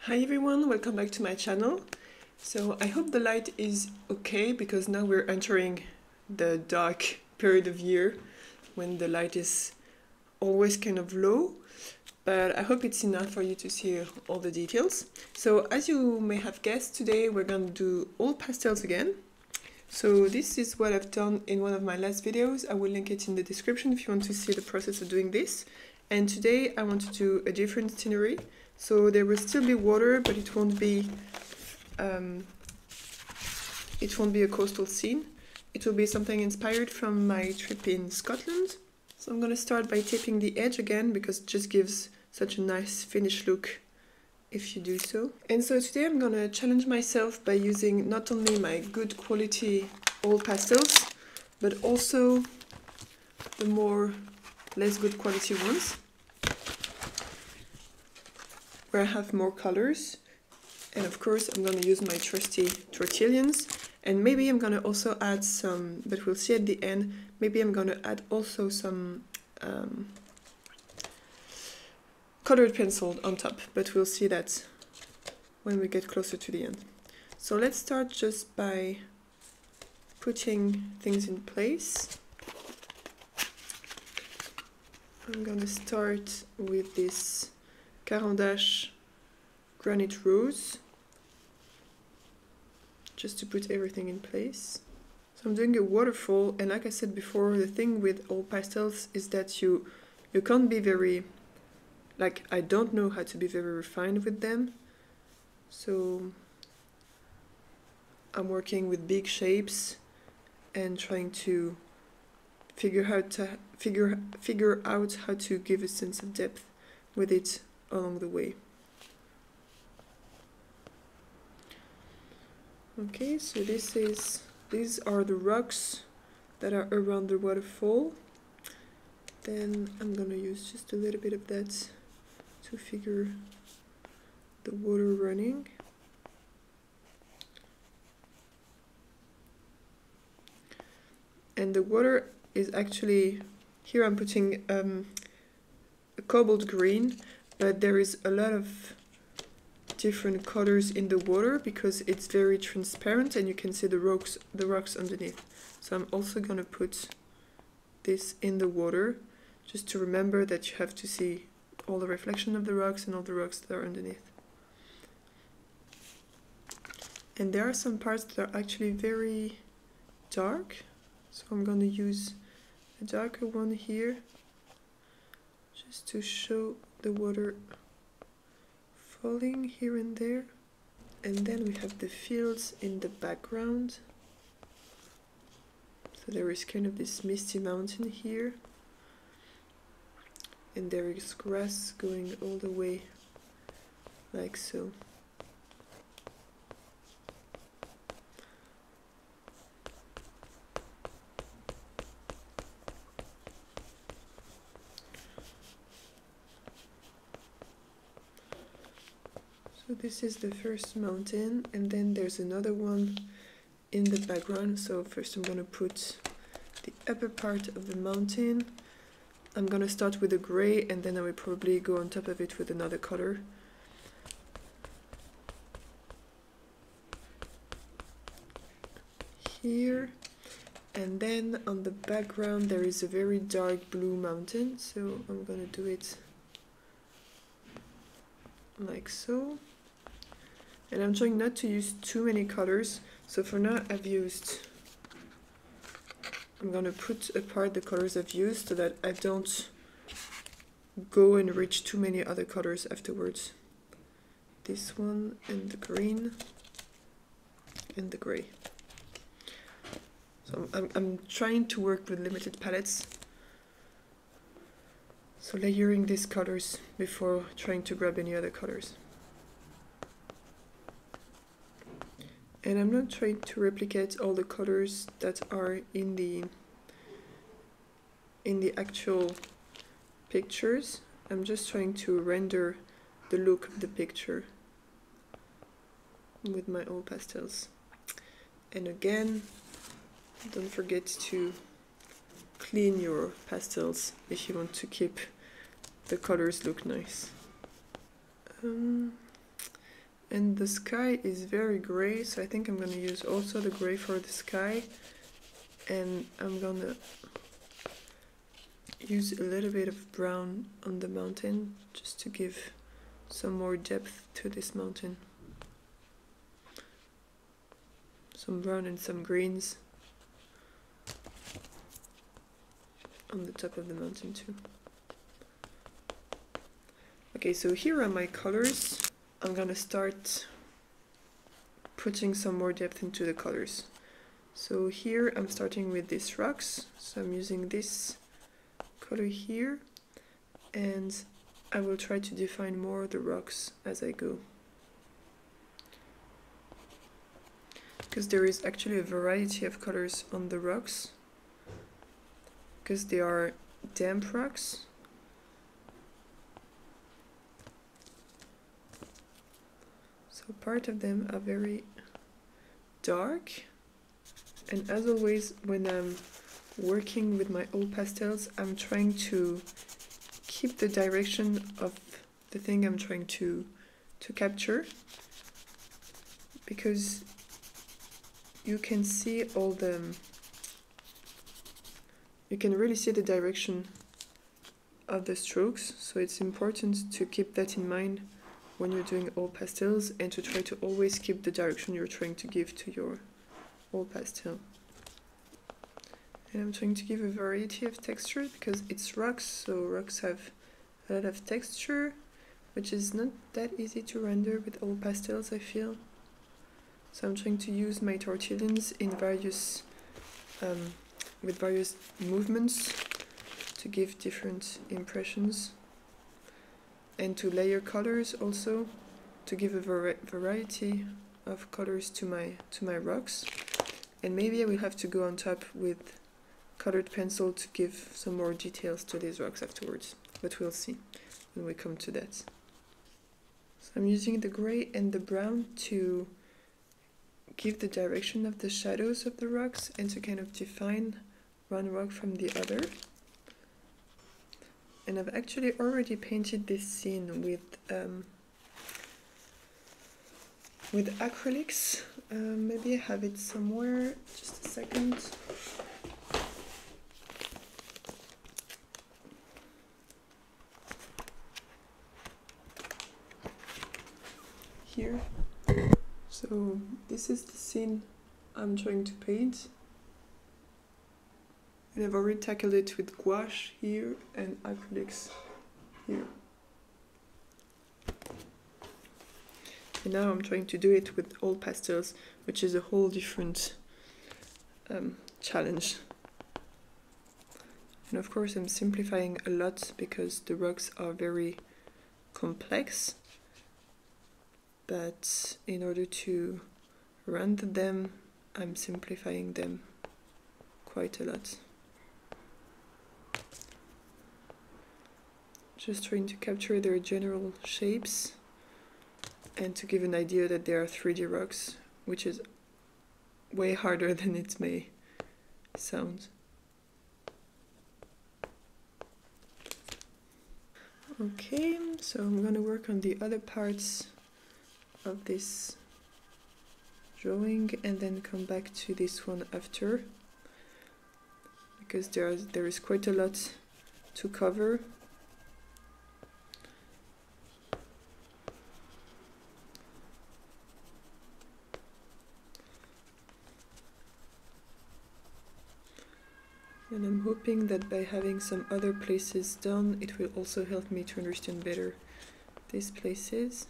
Hi everyone, welcome back to my channel. So I hope the light is okay because now we're entering the dark period of year when the light is always kind of low, but I hope it's enough for you to see all the details. So as you may have guessed, today we're going to do all pastels again. So this is what I've done in one of my last videos. I will link it in the description if you want to see the process of doing this. And today I want to do a different scenery. So there will still be water, but it won't be a coastal scene. It will be something inspired from my trip in Scotland. So I'm going to start by taping the edge again because it just gives such a nice finished look if you do so. And so today I'm going to challenge myself by using not only my good quality old pastels, but also the more less good quality ones, where I have more colors. And of course I'm going to use my trusty Tortillions, and maybe I'm going to also add some, but we'll see at the end, maybe I'm going to add also some colored pencil on top, but we'll see that when we get closer to the end. So let's start just by putting things in place. I'm going to start with this Caran Granite Rose, just to put everything in place. So I'm doing a waterfall, and like I said before, the thing with old pastels is that you can't be very, like, I don't know how to be very refined with them. So I'm working with big shapes and trying to figure out how to give a sense of depth with it along the way. Okay, so these are the rocks that are around the waterfall. Then I'm gonna use just a little bit of that to figure the water running. And the water is actually, here I'm putting a cobalt green, but there is a lot of different colors in the water because it's very transparent and you can see the rocks underneath. So I'm also going to put this in the water just to remember that you have to see all the reflection of the rocks and all the rocks that are underneath. And there are some parts that are actually very dark, so I'm going to use a darker one here just to show the water falling here and there. And then we have the fields in the background. So there is kind of this misty mountain here, and there is grass going all the way like so. So this is the first mountain, and then there's another one in the background. So first I'm going to put the upper part of the mountain. I'm going to start with a gray, and then I will probably go on top of it with another color. Here, and then on the background there is a very dark blue mountain, so I'm going to do it like so. And I'm trying not to use too many colors, so for now I'm gonna put apart the colors I've used so that I don't go and reach too many other colors afterwards. This one, and the green, and the gray. So I'm trying to work with limited palettes, so layering these colors before trying to grab any other colors. And I'm not trying to replicate all the colors that are in the actual pictures. I'm just trying to render the look of the picture with my old pastels. And again, don't forget to clean your pastels if you want to keep the colors look nice. And the sky is very gray, so I think I'm gonna use also the gray for the sky. And I'm gonna use a little bit of brown on the mountain just to give some more depth to this mountain. Some brown and some greens on the top of the mountain too. Okay, so here are my colors. I'm gonna start putting some more depth into the colors. So here I'm starting with these rocks, so I'm using this color here, and I will try to define more the rocks as I go. Because there is actually a variety of colors on the rocks, because they are damp rocks. So part of them are very dark, and as always when I'm working with my old pastels, I'm trying to keep the direction of the thing I'm trying to capture, because you can see all the, you can really see the direction of the strokes, so it's important to keep that in mind when you're doing old pastels, and to try to always keep the direction you're trying to give to your old pastel. And I'm trying to give a variety of texture because it's rocks, so rocks have a lot of texture, which is not that easy to render with old pastels, I feel. So I'm trying to use my tortillions in various, with various movements to give different impressions, and to layer colors also to give a variety of colors to my rocks. And maybe I will have to go on top with colored pencil to give some more details to these rocks afterwards, but we'll see when we come to that. So I'm using the gray and the brown to give the direction of the shadows of the rocks and to kind of define one rock from the other. And I've actually already painted this scene with acrylics. Maybe I have it somewhere, just a second. Here. So this is the scene I'm trying to paint. And I've already tackled it with gouache here and acrylics here. And now I'm trying to do it with old pastels, which is a whole different challenge. And of course I'm simplifying a lot because the rocks are very complex. But in order to render them, I'm simplifying them quite a lot. Just trying to capture their general shapes and to give an idea that they are 3D rocks, which is way harder than it may sound. Okay, so I'm gonna work on the other parts of this drawing and then come back to this one after, because there is quite a lot to cover. And I'm hoping that by having some other places done, it will also help me to understand better these places.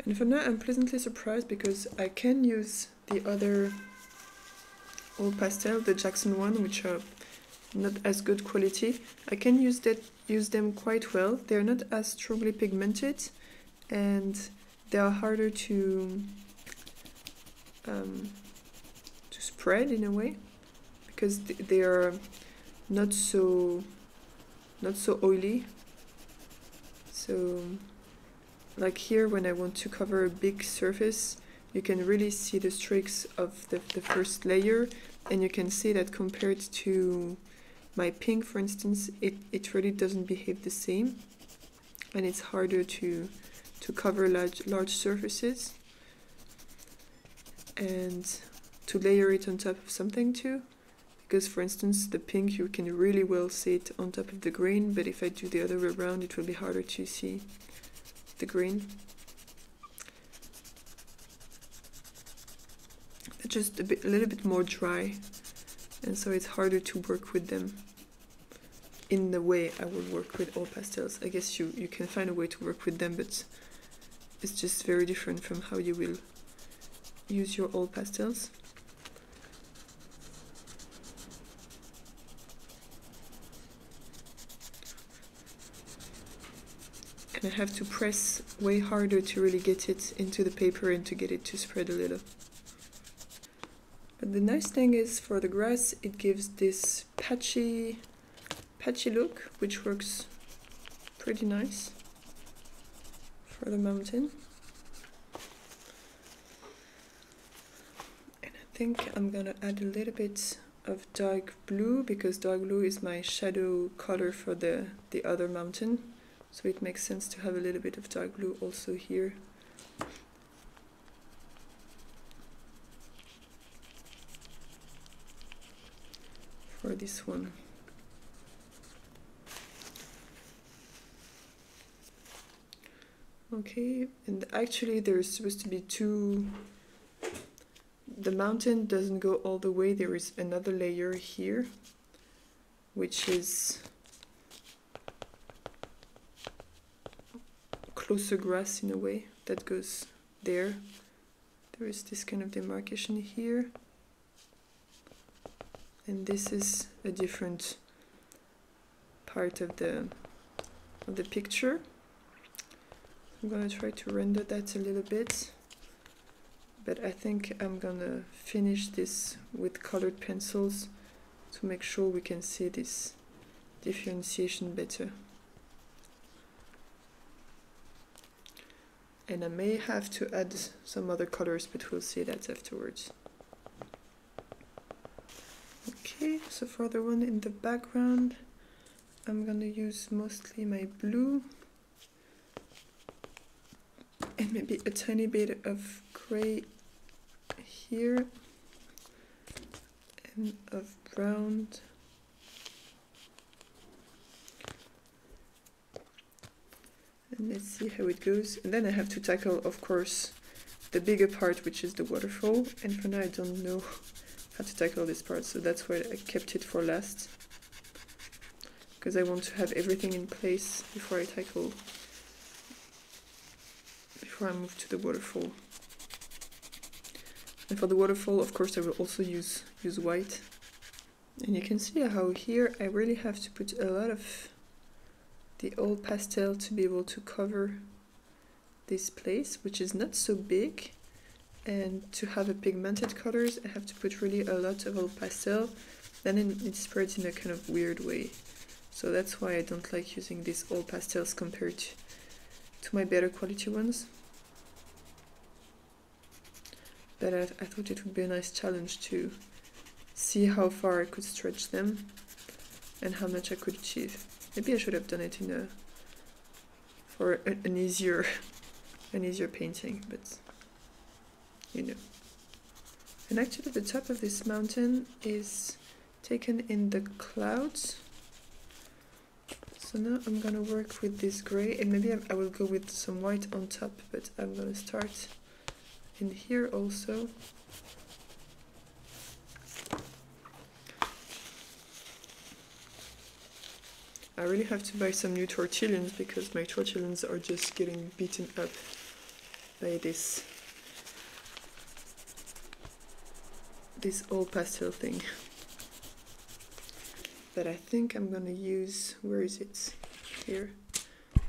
And for now, I'm pleasantly surprised because I can use the other old pastel, the JAXON one, which are not as good quality. I can use them quite well. They're not as strongly pigmented, and they are harder to spread in a way, because they are not so oily. So like here when I want to cover a big surface, you can really see the streaks of the first layer, and you can see that compared to my pink, for instance, it really doesn't behave the same, and it's harder to cover large surfaces and to layer it on top of something too. Because for instance the pink, you can really well see it on top of the green, but if I do the other way around, it will be harder to see the green. They're just a little bit more dry, and so it's harder to work with them in the way I would work with all pastels. I guess you can find a way to work with them, but it's just very different from how you will use your old pastels. And I have to press way harder to really get it into the paper and to get it to spread a little. But the nice thing is, for the grass, it gives this patchy look, which works pretty nice for the mountain. And I think I'm gonna add a little bit of dark blue, because dark blue is my shadow color for the other mountain. So it makes sense to have a little bit of dark blue also here. For this one. Okay, and actually there's supposed to be two. The mountain doesn't go all the way. There is another layer here, which is closer grass in a way, that goes there. There is this kind of demarcation here, and this is a different part of the picture. I'm gonna try to render that a little bit, but I think I'm gonna finish this with colored pencils to make sure we can see this differentiation better. And I may have to add some other colors, but we'll see that afterwards. Okay, so for the one in the background, I'm gonna use mostly my blue and maybe a tiny bit of gray here and of brown. And let's see how it goes. And then I have to tackle, of course, the bigger part, which is the waterfall. And for now, I don't know how to tackle this part, so that's why I kept it for last. Because I want to have everything in place before I move to the waterfall. And for the waterfall, of course, I will also use white. And you can see how here I really have to put a lot of the old pastel to be able to cover this place, which is not so big. And to have a pigmented colors, I have to put really a lot of old pastel. Then it spreads in a kind of weird way. So that's why I don't like using these old pastels compared to my better quality ones. But I thought it would be a nice challenge to see how far I could stretch them and how much I could achieve. Maybe I should have done it for an easier painting, but you know. And actually the top of this mountain is taken in the clouds. So now I'm gonna work with this gray, and maybe I will go with some white on top, but I'm gonna start in here also. I really have to buy some new tortillions, because my tortillions are just getting beaten up by this old pastel thing. But I think I'm gonna use, where is it? Here.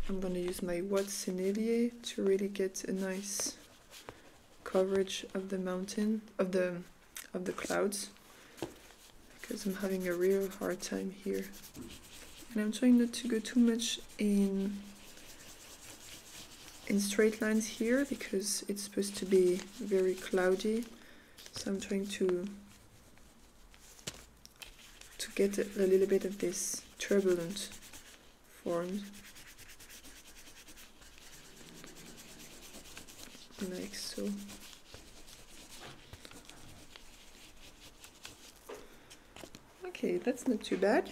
I'm gonna use my white Sennelier to really get a nice coverage of the mountain, of the clouds, because I'm having a real hard time here. And I'm trying not to go too much in in straight lines here because it's supposed to be very cloudy. So I'm trying to get a little bit of this turbulent form, like so. Okay, that's not too bad.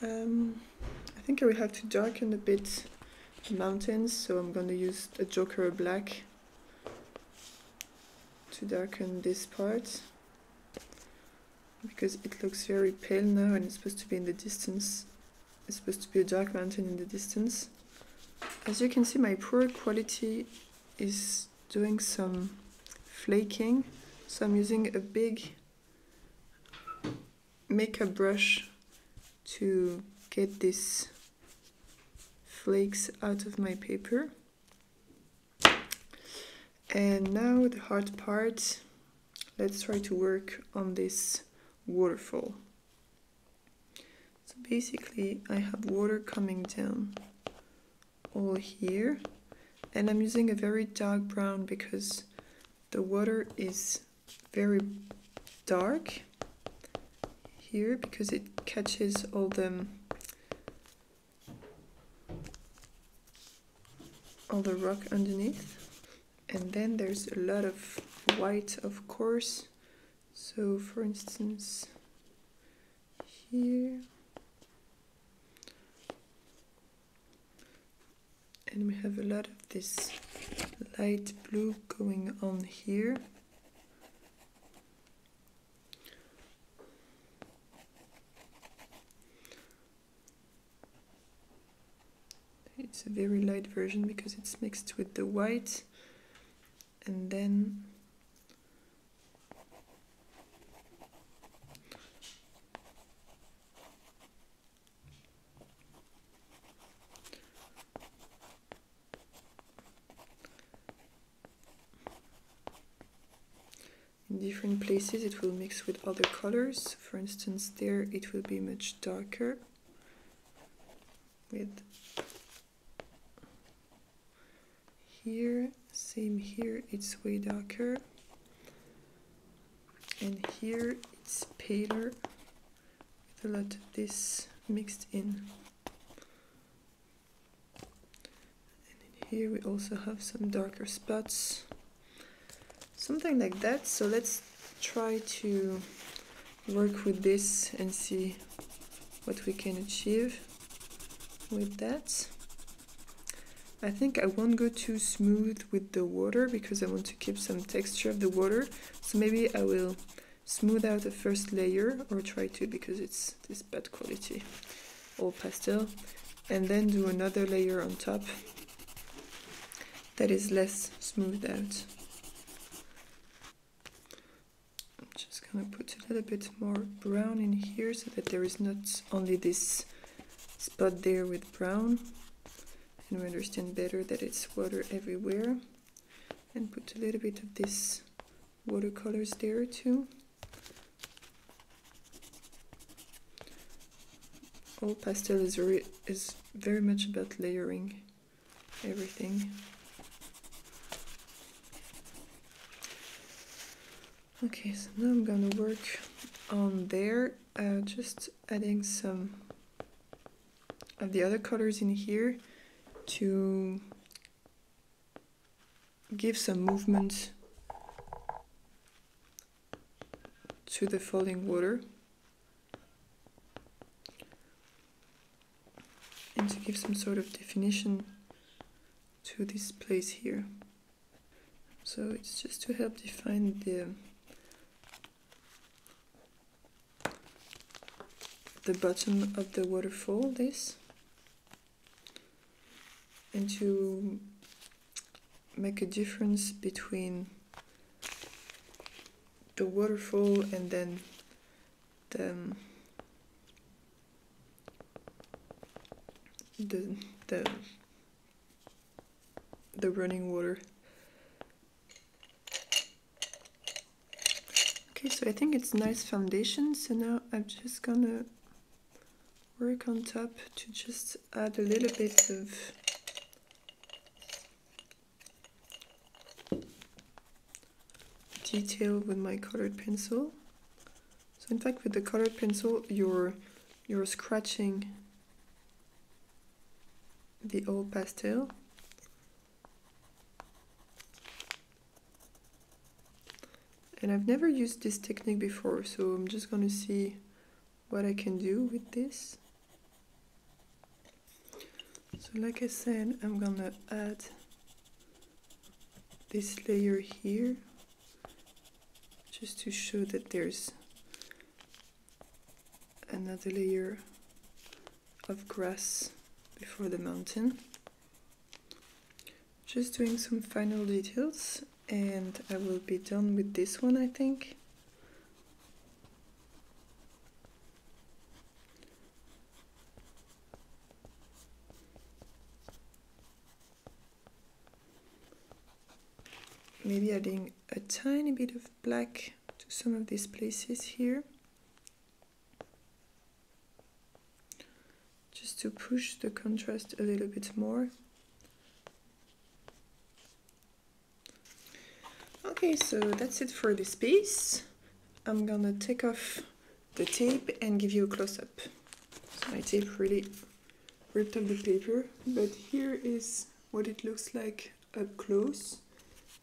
I think I will have to darken a bit the mountains, so I'm going to use a Joker black to darken this part, because it looks very pale now and it's supposed to be in the distance. It's supposed to be a dark mountain in the distance. As you can see, my poor quality is doing some flaking, so I'm using a big makeup brush to get these flakes out of my paper. And now the hard part, let's try to work on this waterfall. So basically I have water coming down all here, and I'm using a very dark brown because the water is very dark here because it catches all the rock underneath. And then there's a lot of white, of course. So for instance here, and we have a lot of this light blue going on here. It's a very light version because it's mixed with the white, and then in different places it will mix with other colors. For instance, there it will be much darker with here, same here, it's way darker, and here it's paler with a lot of this mixed in. And in here we also have some darker spots, something like that. So let's try to work with this and see what we can achieve with that. I think I won't go too smooth with the water because I want to keep some texture of the water. So maybe I will smooth out the first layer, or try to, because it's this bad quality, all pastel, and then do another layer on top that is less smoothed out. I'm just gonna put a little bit more brown in here so that there is not only this spot there with brown, and we understand better that it's water everywhere. And put a little bit of this watercolors there too. All pastel is very much about layering everything. Okay, so now I'm gonna work on there, just adding some of the other colors in here to give some movement to the falling water and to give some sort of definition to this place here. So it's just to help define the bottom of the waterfall, this, and to make a difference between the waterfall and then the running water. Okay, so I think it's a nice foundation. So now I'm just gonna work on top to just add a little bit of detail with my colored pencil. So in fact with the colored pencil you're scratching the old pastel. And I've never used this technique before, so I'm just gonna see what I can do with this. So like I said, I'm gonna add this layer here just to show that there's another layer of grass before the mountain. Just doing some final details and I will be done with this one, I think. Maybe adding a tiny bit of black to some of these places here, just to push the contrast a little bit more. Okay, so that's it for this piece. I'm gonna take off the tape and give you a close-up. So my tape really ripped off the paper, but here is what it looks like up close.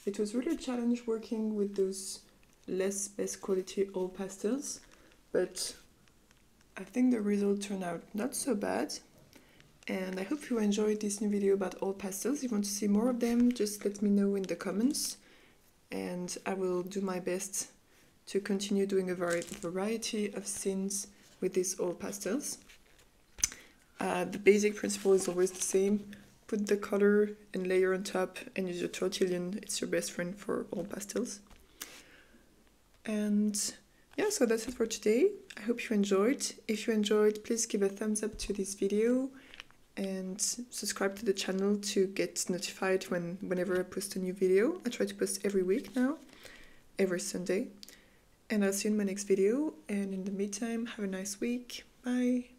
It was really a challenge working with those best quality old pastels, but I think the result turned out not so bad. And I hope you enjoyed this new video about old pastels. If you want to see more of them, just let me know in the comments. And I will do my best to continue doing a variety of scenes with these old pastels. The basic principle is always the same. Put the color and layer on top and use your Tortillion. It's your best friend for all pastels. And yeah, so that's it for today. I hope you enjoyed. If you enjoyed, please give a thumbs up to this video and subscribe to the channel to get notified whenever I post a new video. I try to post every week now, every Sunday. And I'll see you in my next video. And in the meantime, have a nice week. Bye.